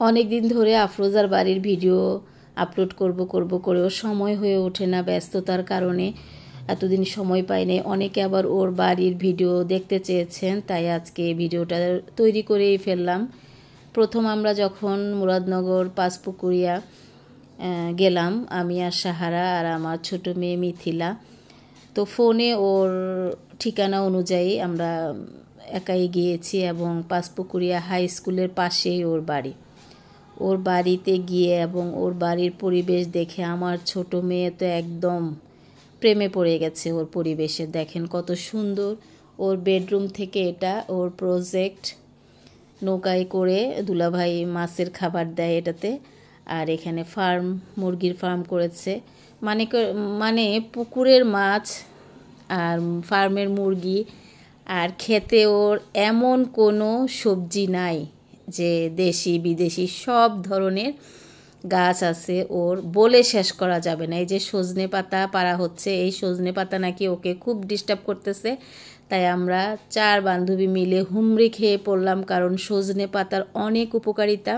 অনেক দিন ধরে আফরোজার বাড়ির ভিডিও আপলোড করব করেও সময় হয়ে ওঠে না, ব্যস্ততার কারণে এতদিন সময় পাইনি। অনেকে আবার ওর বাড়ির ভিডিও দেখতে চেয়েছেন, তাই আজকে ভিডিওটা তৈরি করেই ফেললাম। প্রথম আমরা যখন মুরাদনগর পাঁচপুকুরিয়া গেলাম, আমি আর সাহারা আর আমার ছোট মেয়ে মিথিলা, তো ফোনে ওর ঠিকানা অনুযায়ী আমরা একাই গিয়েছি এবং পাঁচপুকুরিয়া হাই স্কুলের পাশেই ওর বাড়ি। ওর বাড়িতে গিয়ে এবং ওর বাড়ির পরিবেশ দেখে আমার ছোট মেয়ে তো একদম প্রেমে পড়ে গেছে ওর পরিবেশে। দেখেন কত সুন্দর। ওর বেডরুম থেকে এটা ওর প্রজেক্ট। নৌকায় করে দুলাভাই মাছের খাবার দেয় এটাতে। আর এখানে মুরগির ফার্ম করেছে, মানে পুকুরের মাছ আর ফার্মের মুরগি। আর খেতে ওর এমন কোনো সবজি নাই যে দেশি বিদেশি, সব ধরনের গাছ আছে ওর, বলে শেষ করা যাবে না। এই যে সজনে পাতা পাড়া হচ্ছে, এই সজনে পাতা নাকি ওকে খুব ডিস্টার্ব করতেছে, তাই আমরা 4 বান্ধবী মিলে হুমড়ি খেয়ে পড়লাম, কারণ সজনে পাতার অনেক উপকারিতা।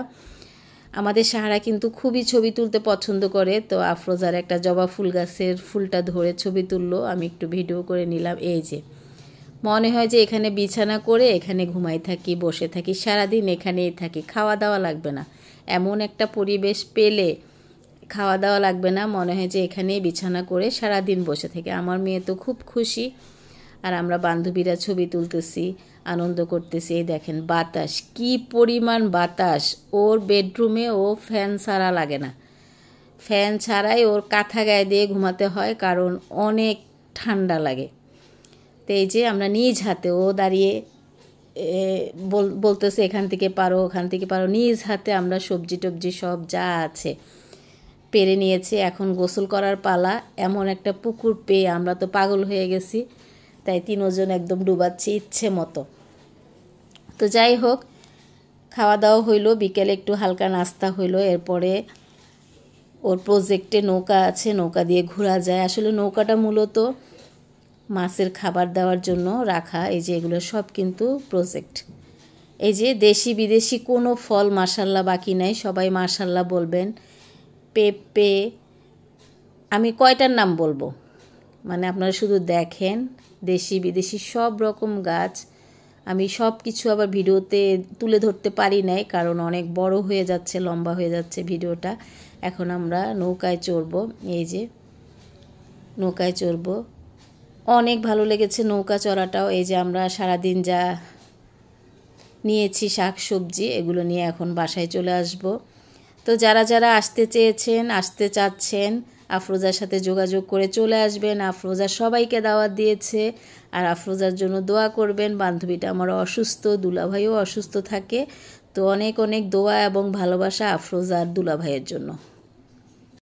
আমাদের সাহারা কিন্তু খুবই ছবি তুলতে পছন্দ করে, তো আফরোজার একটা জবা ফুল গাছের ফুলটা ধরে ছবি তুললো, আমি একটু ভিডিও করে নিলাম। এই যে মনে হয় যে এখানে বিছানা করে এখানে ঘুমাই থাকি, বসে থাকি, সারাদিন এখানেই থাকি, খাওয়া দাওয়া লাগবে না। এমন একটা পরিবেশ পেলে খাওয়া দাওয়া লাগবে না, মনে হয় যে এখানেই বিছানা করে সারাদিন বসে থাকি। আমার মেয়ে তো খুব খুশি। আর আমরা বান্ধবীরা ছবি তুলতেছি, আনন্দ করতেছি। এই দেখেন বাতাস, কি পরিমাণ বাতাস! ওর বেডরুমে ও ফ্যান ছাড়া লাগে না, ফ্যান ছাড়াই ওর কাঁথা গায়ে দিয়ে ঘুমাতে হয়, কারণ অনেক ঠান্ডা লাগে। তো এই যে আমরা নিজ হাতে, ও দাঁড়িয়ে বলতেছে এখান থেকে পারো ওখান থেকে পারো, নিজ হাতে আমরা সবজি টবজি সব যা আছে পেরে নিয়েছি। এখন গোসল করার পালা। এমন একটা পুকুর পেয়ে আমরা তো পাগল হয়ে গেছি, তাই 3 জন একদম ডুবাচ্ছি ইচ্ছে মতো। তো যাই হোক, খাওয়া দাওয়া হইলো, বিকেলে একটু হালকা নাস্তা হইলো। এরপরে ওর প্রজেক্টে নৌকা আছে, নৌকা দিয়ে ঘোরা যায়। আসলে নৌকাটা মূলত মাছের খাবার দেওয়ার জন্য রাখা। এই যে এগুলো সব কিন্তু প্রজেক্ট। এই যে দেশি বিদেশি কোনো ফল মাশাল্লাহ বাকি নাই, সবাই মাশাল্লাহ বলবেন। পেঁপে, আমি কয়টার নাম বলবো, মানে আপনারা শুধু দেখেন। দেশি বিদেশি সব রকম গাছ। আমি সব কিছু আবার ভিডিওতে তুলে ধরতে পারি নাই, কারণ অনেক বড় হয়ে যাচ্ছে, লম্বা হয়ে যাচ্ছে ভিডিওটা। এখন আমরা নৌকায় চড়বো। এই যে নৌকায় চড়বো, অনেক ভালো লেগেছে নৌকা চড়াটাও। এই যে আমরা সারাদিন যা নিয়েছি শাক সবজি, এগুলো নিয়ে এখন বাসায় চলে আসব। তো যারা যারা আসতে চেয়েছেন, আসতে চাচ্ছেন, আফরোজার সাথে যোগাযোগ করে চলে আসবেন। আফরোজা সবাইকে দাওয়াত দিয়েছে, আর আফরোজার জন্য দোয়া করবেন। বান্ধবীটা আমার অসুস্থ, দুলাভাইও অসুস্থ থাকে, তো অনেক অনেক দোয়া এবং ভালোবাসা আফরোজা আর দুলাভাইয়ের জন্য।